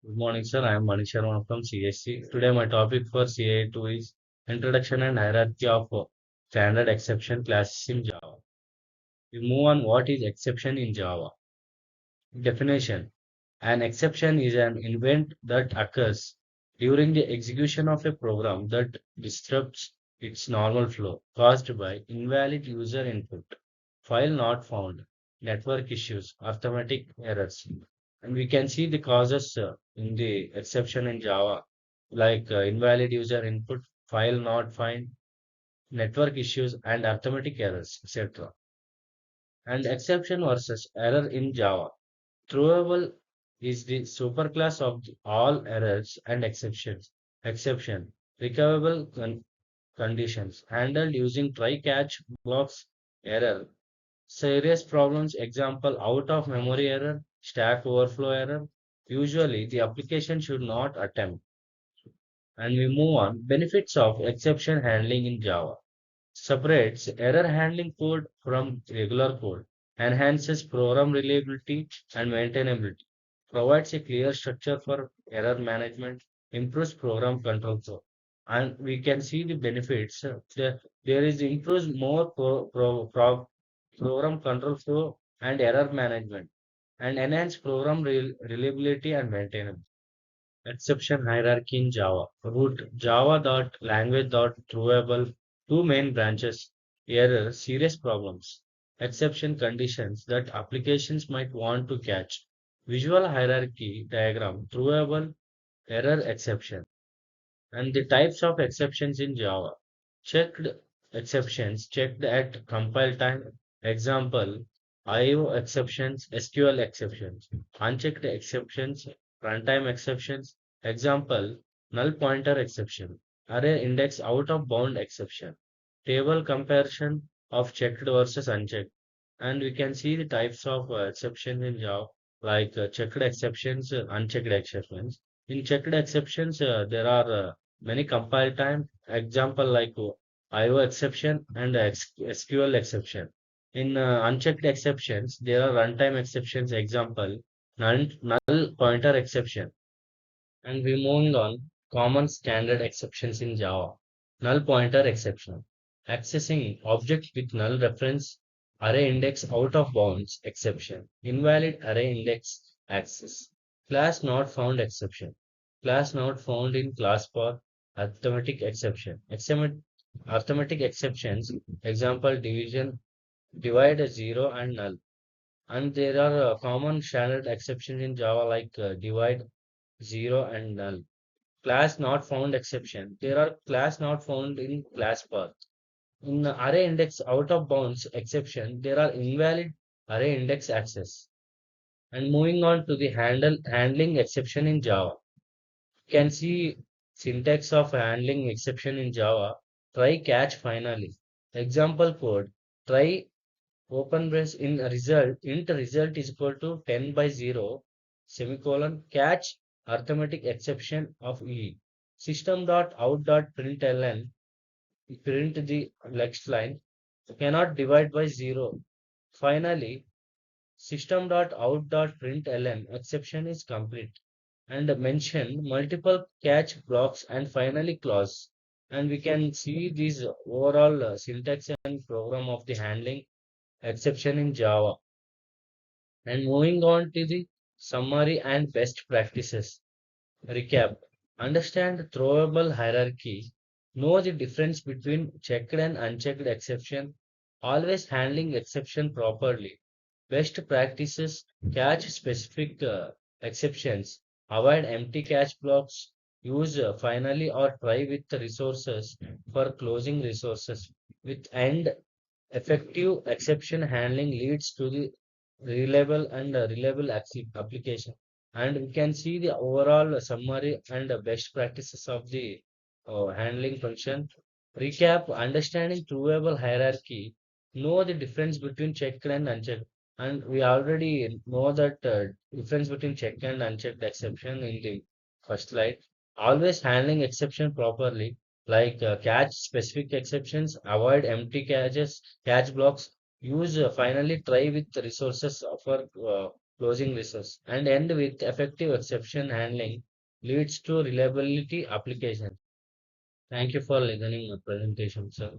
Good morning, sir. I am Manish Sharma from CSC. Today, my topic for CA2 is Introduction and Hierarchy of Standard Exception Classes in Java. We move on what is exception in Java. Definition. An exception is an event that occurs during the execution of a program that disrupts its normal flow caused by invalid user input, file not found, network issues, arithmetic errors. And we can see the causes in the exception in Java, like invalid user input, file not find, network issues, and arithmetic errors, etc. And exception versus error in Java. Throwable is the superclass of all errors and exceptions. Exception. Recoverable conditions handled using try-catch blocks error. Serious problems example out of memory error, stack overflow error. Usually the application should not attempt. And we move on. Benefits of exception handling in Java. Separates error handling code from regular code, enhances program reliability and maintainability, provides a clear structure for error management, improves program control flow. And we can see the benefits. There is improves more program control flow and error management, and enhance program reliability and maintenance. Exception hierarchy in Java. Root Java.language.throwable, two main branches. Error, serious problems. Exception conditions that applications might want to catch. Visual hierarchy diagram, throwable, error exception. And the types of exceptions in Java. Checked exceptions, checked at compile time. Example, IO exceptions, SQL exceptions. Unchecked exceptions, runtime exceptions. Example, null pointer exception. Array index out of bound exception. Table comparison of checked versus unchecked. And we can see the types of exceptions in Java, like checked exceptions, unchecked exceptions. In checked exceptions, there are many compile time. Example like IO exception and SQL exception. In unchecked exceptions, there are runtime exceptions. Example, null pointer exception. And we moving on, common standard exceptions in Java. Null pointer exception. Accessing object with null reference array index out of bounds exception. Invalid array index access. Class not found exception. Class not found in class path arithmetic exception. Arithmetic exceptions. Example division divide a zero and null. And there are common standard exceptions in Java like divide, zero, and null. Class not found exception. There are class not found in class path. In the array index out of bounds exception, there are invalid array index access. And moving on to the handling exception in Java. You can see syntax of handling exception in Java. Try catch finally. Example code. Try open brace in result. Int result is equal to 10 by 0 semicolon catch arithmetic exception of E. System.out.println print the next line cannot divide by 0. Finally, system.out.println exception is complete and mention multiple catch blocks and finally clause. And we can see this overall syntax and program of the handling exception in Java. And moving on to the summary and best practices. Recap. Understand throwable hierarchy. Know the difference between checked and unchecked exception. Always handling exception properly. Best practices. Catch specific exceptions. Avoid empty catch blocks. Use finally or try with the resources for closing resources. With end effective exception handling leads to the reliable and application. And we can see the overall summary and best practices of the handling function. Recap, understanding provable hierarchy, know the difference between checked and unchecked. And we already know that difference between checked and unchecked exception in the first slide. Always handling exception properly, like catch specific exceptions, avoid empty catch blocks, use finally try with resources for closing resource, and end with effective exception handling leads to reliability application. Thank you for listening my presentation, sir.